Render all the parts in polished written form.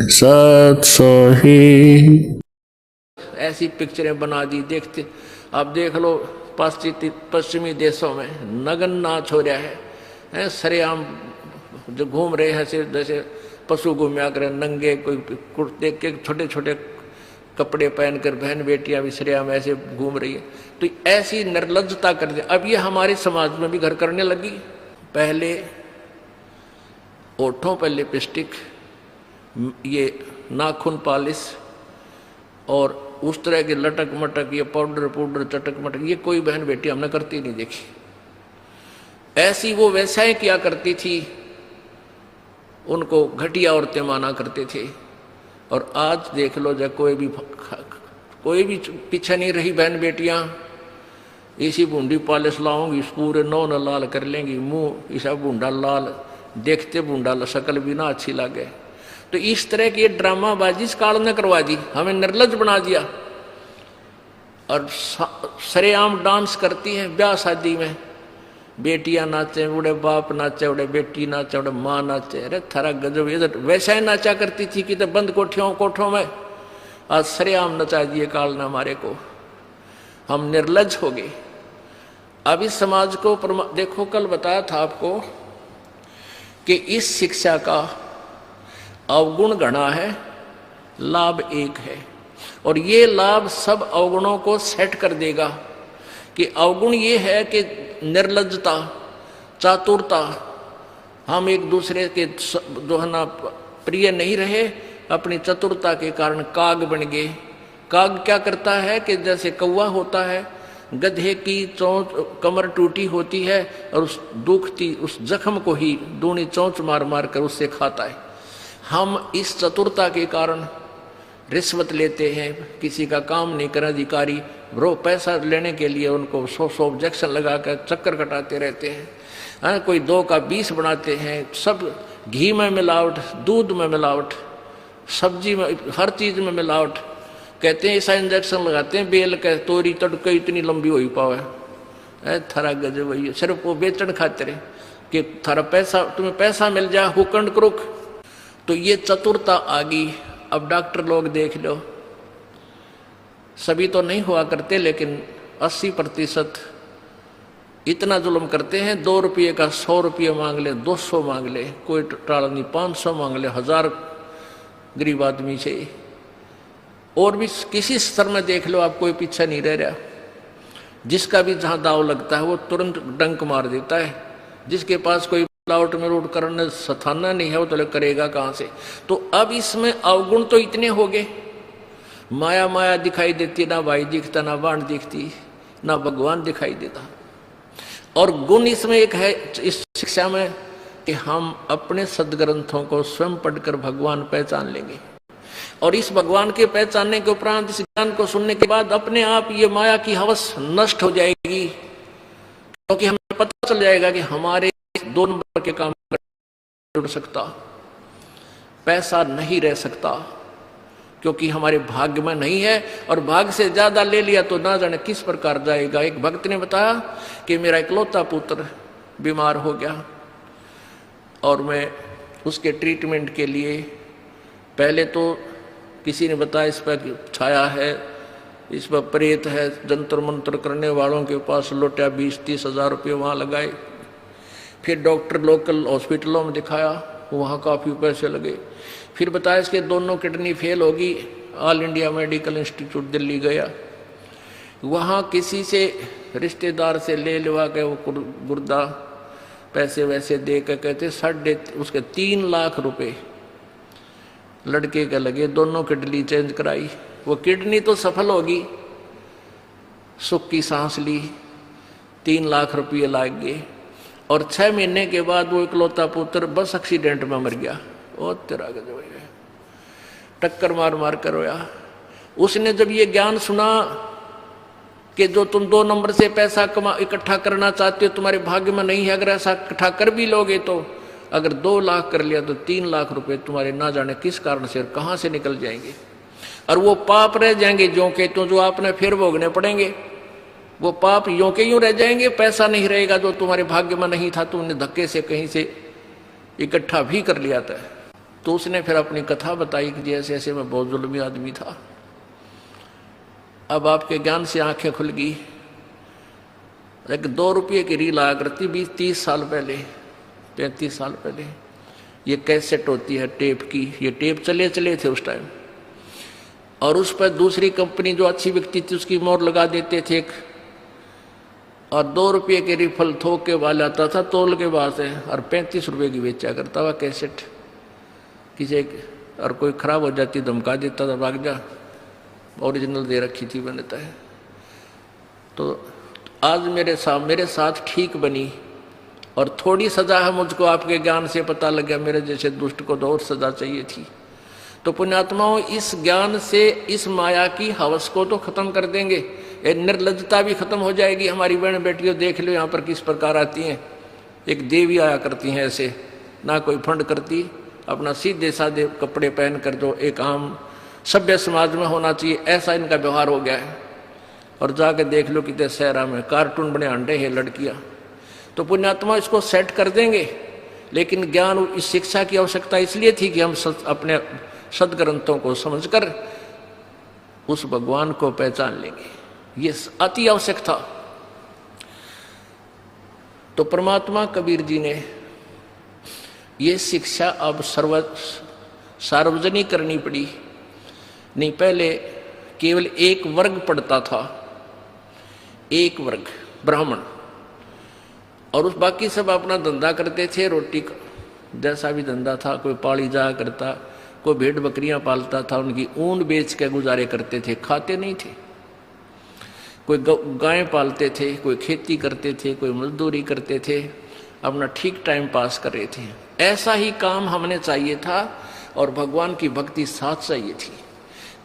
सत सोही। ऐसी पिक्चरें बना दी देखते। अब देख लो पश्चिमी देशों में नग्न नाच हो रहा है सरेआम जो घूम रहे हैं जैसे पशु घूमया करे नंगे, कोई कुर्ते के छोटे छोटे कपड़े पहनकर बहन बेटियां भी सरेआम ऐसे घूम रही है। तो ऐसी निर्लज्जता कर दे। अब ये हमारे समाज में भी घर करने लगी। पहले ओठों पर लिपस्टिक, ये नाखून पॉलिश और उस तरह के लटक मटक, ये पाउडर चटक मटक, ये कोई बहन बेटी हमने करती नहीं देखी। ऐसी वो वैसाएं किया करती थी, उनको घटिया औरतें माना करते थे। और आज देख लो जब कोई भी पीछे नहीं रही बहन बेटियां। इसी बूंदी पॉलिश लाऊंगी, पूरे नौ न लाल कर लेंगी, मुंह ऐसा बूंदा लाल, देखते बूंदा शक्ल भी ना अच्छी लगे। तो इस तरह की ड्रामाबाजी इस काल ने करवा दी, हमें निर्लज बना दिया। और सरेआम डांस करती हैं ब्याह शादी में, बेटियां नाचे, उड़े बाप नाचे, उड़े बेटी नाचे, उड़े माँ नाचे। अरे थारा गजब, इधर वैसा ही नाचा करती थी कि तो बंद कोठों में, आज सरेआम नचा दिए काल ने हमारे को। हम निर्लज हो गए। अब इस समाज को देखो, कल बताया था आपको कि इस शिक्षा का अवगुण घना है, लाभ एक है। और ये लाभ सब अवगुणों को सेट कर देगा। कि अवगुण ये है कि निर्लज्जता, चातुरता, हम एक दूसरे के जो है ना प्रिय नहीं रहे, अपनी चतुरता के कारण काग बन गए। काग क्या करता है कि जैसे कौवा होता है, गधे की चोंच कमर टूटी होती है और उस दुखती उस जख्म को ही दूनी चोंच मार मार कर उससे खाता है। हम इस चतुरता के कारण रिश्वत लेते हैं, किसी का काम नहीं कर अधिकारी रो पैसा लेने के लिए उनको 100 ऑब्जेक्शन लगा कर चक्कर कटाते रहते हैं। कोई 2 का 20 बनाते हैं। सब घी में मिलावट, दूध में मिलावट, सब्जी में, हर चीज़ में मिलावट। कहते हैं ऐसा इंजेक्शन लगाते हैं बेल का, तोरी तड़के इतनी लंबी हो ही पावे। थारा गजब वही, सिर्फ वो बेचन खातिर कि थारा पैसा, तुम्हें पैसा मिल जाए, हुकंड क्रुक। तो ये चतुरता आ गई। अब डॉक्टर लोग देख लो, सभी तो नहीं हुआ करते लेकिन 80% इतना जुल्म करते हैं। 2 रुपये का 100 रुपये मांग ले, 200 मांग ले, कोई टाल नहीं, 500 मांग ले, 1000 गरीब आदमी से। और भी किसी स्तर में देख लो आप, कोई पीछे नहीं रह रहा। जिसका भी जहाँ दाव लगता है वो तुरंत डंक मार देता है। जिसके पास कोई मिलावट में रोड करने सथाना नहीं है वो तो करेगा कहाँ से। तो अब इसमें अवगुण तो इतने हो गए, माया माया दिखाई देती, ना भाई दिखता, ना बाण दिखती, ना भगवान दिखाई देता। और गुण इसमें एक है इस शिक्षा में कि हम अपने सदग्रंथों को स्वयं पढ़कर भगवान पहचान लेंगे। और इस भगवान के पहचानने के उपरांत इस ज्ञान को सुनने के बाद अपने आप ये माया की हवस नष्ट हो जाएगी। क्योंकि हमें पता चल जाएगा कि हमारे 2 नंबर के काम जुड़ सकता, पैसा नहीं रह सकता, क्योंकि हमारे भाग्य में नहीं है। और भाग्य से ज्यादा ले लिया तो ना जाने किस प्रकार जाएगा। एक भक्त ने बताया कि मेरा इकलौता पुत्र बीमार हो गया और मैं उसके ट्रीटमेंट के लिए, पहले तो किसी ने बताया इस पर छाया है, इस पर प्रेत है, जंतर मंत्र करने वालों के पास लौटा 20-30 हज़ार रुपये वहाँ लगाए। फिर डॉक्टर लोकल हॉस्पिटलों में दिखाया, वहाँ काफ़ी पैसे लगे। फिर बताया इसके दोनों किडनी फेल होगी। All India medical institute Delhi गया, वहाँ किसी से रिश्तेदार से ले लवा के वो गुर्दा पैसे वैसे दे के कहते उसके 3 लाख रुपए लड़के के लगे। दोनों किडनी चेंज कराई, वो किडनी तो सफल होगी, सुख की सांस ली, 3 लाख रुपये लाग गए। और 6 महीने के बाद वो इकलौता पुत्र बस एक्सीडेंट में मर गया। और तेरा गजब, टक्कर मार मार कर रोया। उसने जब ये ज्ञान सुना कि जो तुम 2 नंबर से पैसा इकट्ठा करना चाहते हो तुम्हारे भाग्य में नहीं है, अगर ऐसा इकट्ठा कर भी लोगे तो अगर 2 लाख कर लिया तो 3 लाख रुपए तुम्हारे ना जाने किस कारण से और कहाँ से निकल जाएंगे। और वो पाप रह जाएंगे जो के तो, जो आपने फिर भोगने पड़ेंगे। वो पाप यों के यूं रह जाएंगे, पैसा नहीं रहेगा जो तुम्हारे भाग्य में नहीं था, तुमने धक्के से कहीं से इकट्ठा भी कर लिया था। तो उसने फिर अपनी कथा बताई कि जैसे ऐसे मैं बहुत जुल्मी आदमी था, अब आपके ज्ञान से आंखें खुल गई। एक 2 रुपये की रील आया करती 20-30 साल पहले, 35 साल पहले। ये कैसेट होती है टेप की, ये टेप चले थे उस टाइम, और उस पर दूसरी कंपनी जो अच्छी बिकती थी उसकी मोहर लगा देते थे और 2 रुपये के रिफल थोक के वाला आता था तोल के बाद से, और 35 रुपये की बेचा करता हुआ कैसेट। किसी और कोई खराब हो जाती धमका देता था, भाग जा, ओरिजिनल दे रखी थी बनता है। तो आज मेरे साथ ठीक बनी और थोड़ी सजा है मुझको, आपके ज्ञान से पता लग गया मेरे जैसे दुष्ट को तो और सजा चाहिए थी। तो पुण्यात्माओं, इस ज्ञान से इस माया की हवस को तो खत्म कर देंगे, ये निर्लज्जता भी खत्म हो जाएगी। हमारी बहन बेटियों देख लो यहाँ पर किस प्रकार आती हैं, एक देवी आया करती हैं ऐसे, ना कोई फंड करती, अपना सीधे साधे कपड़े पहन कर जो एक आम सभ्य समाज में होना चाहिए ऐसा इनका व्यवहार हो गया है। और जाके देख लो कितने शहरा में कार्टून बने अंडे हैं लड़कियां। तो पुण्यात्मा इसको सेट कर देंगे, लेकिन ज्ञान इस शिक्षा की आवश्यकता इसलिए थी कि हम अपने सदग्रंथों को समझकर उस भगवान को पहचान लेंगे, ये अति आवश्यक था। तो परमात्मा कबीर जी ने ये शिक्षा अब सार्वजनिक करनी पड़ी। नहीं, पहले केवल एक वर्ग पढ़ता था, एक वर्ग ब्राह्मण, और उस बाकी सब अपना धंधा करते थे, रोटी का जैसा भी धंधा था, कोई पाली जाया करता, कोई भेड़ बकरियां पालता था, उनकी ऊन बेच के गुजारे करते थे, खाते नहीं थे। कोई गायें पालते थे, कोई खेती करते थे, कोई मजदूरी करते थे, अपना ठीक टाइम पास कर रहे थे। ऐसा ही काम हमने चाहिए था और भगवान की भक्ति साथ चाहिए थी।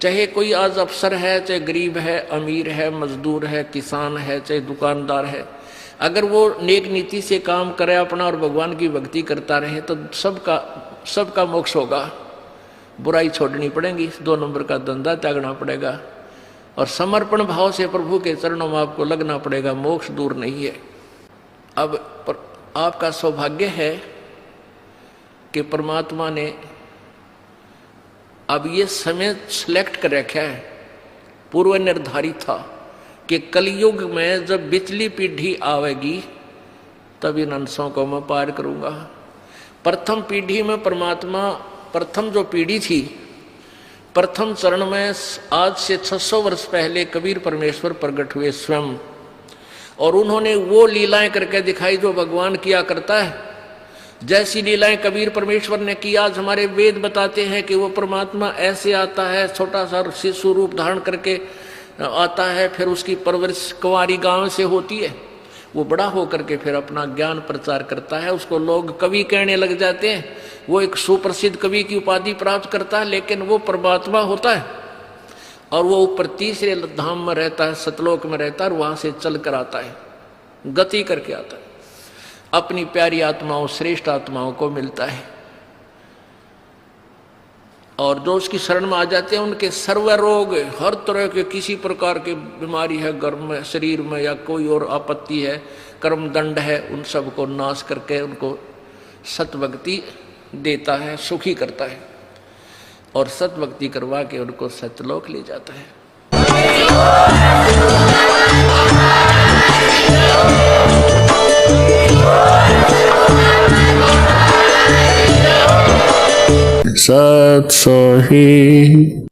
चाहे कोई आज अफसर है, चाहे गरीब है, अमीर है, मजदूर है, किसान है, चाहे दुकानदार है, अगर वो नेक नीति से काम करे अपना और भगवान की भक्ति करता रहे तो सबका मोक्ष होगा। बुराई छोड़नी पड़ेगी, 2 नंबर का धंधा त्यागना पड़ेगा और समर्पण भाव से प्रभु के चरणों में आपको लगना पड़ेगा। मोक्ष दूर नहीं है। अब आपका सौभाग्य है कि परमात्मा ने अब ये समय सिलेक्ट कर रखा है, पूर्व निर्धारित था कि कलयुग में जब बिचली पीढ़ी आवेगी तब इन अंशों को मैं पार करूंगा। प्रथम पीढ़ी में परमात्मा, प्रथम जो पीढ़ी थी, प्रथम चरण में आज से 600 वर्ष पहले कबीर परमेश्वर प्रकट हुए स्वयं, और उन्होंने वो लीलाएं करके दिखाई जो भगवान किया करता है। जैसी लीलाएं कबीर परमेश्वर ने की, आज हमारे वेद बताते हैं कि वो परमात्मा ऐसे आता है, छोटा सा शिशु रूप धारण करके आता है, फिर उसकी परवरिश कुंवारी गांव से होती है, वो बड़ा होकर के फिर अपना ज्ञान प्रचार करता है, उसको लोग कवि कहने लग जाते हैं, वो एक सुप्रसिद्ध कवि की उपाधि प्राप्त करता है, लेकिन वो परमात्मा होता है और वो ऊपर तीसरे धाम में रहता है, सतलोक में रहता है, और वहां से चल कर आता है, गति करके आता है, अपनी प्यारी आत्माओं, श्रेष्ठ आत्माओं को मिलता है। और जो उसकी शरण में आ जाते हैं उनके सर्व रोग, हर तरह के किसी प्रकार की बीमारी है घर में, शरीर में, या कोई और आपत्ति है, कर्म दंड है, उन सब को नाश करके उनको सतभक्ति देता है, सुखी करता है और सतभक्ति करवा के उनको सतलोक ले जाता है। सत सोही।